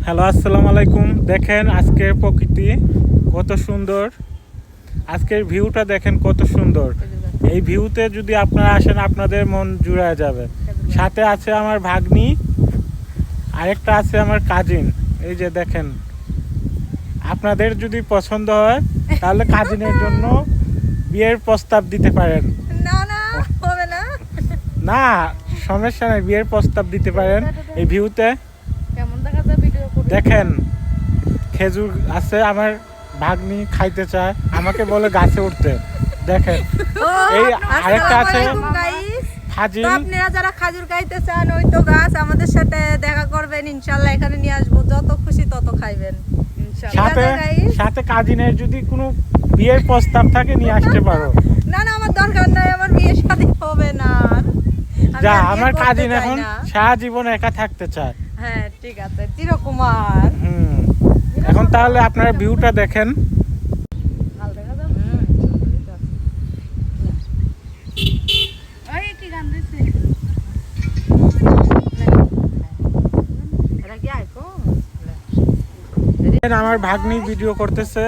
Hello, আসসালামু আলাইকুম। দেখেন আজকের প্রকৃতি কত সুন্দর, আজকের ভিউটা দেখেন কত সুন্দর। এই ভিউতে যদি আপনারা আসেন আপনাদের মন জুড়ে যাবে। সাথে আছে আমার ভাগ্নি, আরেকটা আছে আমার কাজিন। এই যে দেখেন, আপনাদের যদি পছন্দ হয় তাহলে কাজিনের জন্য বিয়ের প্রস্তাব দিতে পারেন। না না হবে না। না, সমস্যা নাই, বিয়ের প্রস্তাব দিতে পারেন। এই ভিউতে কেমন দেখা যায় ভিডিও করে দেখেন, খেজুর আছে, আমার ভাগ্নি খাইতে চায়, আমাকে বলে গাছে উঠতে। দেখেন এই আরেকটা আছে ফাজিল। তো আপনারা যারা খাজুর খাইতে চান ওই তো গাছ, আমাদের সাথে দেখা করবেন, ইনশাআল্লাহ এখানে নিয়ে আসবো, যত খুশি তত খাইবেন ইনশাআল্লাহ। সাথে সাথে কাজিনের যদি কোনো বিয়ের প্রস্তাব থাকে নিয়ে আসতে পারো। না না, আমার দরকার নাই, আমার বিয়ে শাদী হবে না। আমি যা, আর বিয়ে আমার করতে কাজিন চাই এখন না। সারা জীবন একা থাকতে চায়। হ্যাঁ ঠিক আছে, চিরকুমার। এখন তাহলে আপনারা ভিউটা দেখেন। ভালো দেখা যাবে। ওই কি গান দিছে? এটা কি আইফোন? আমার ভাগ্নি ভিডিও করতেছে।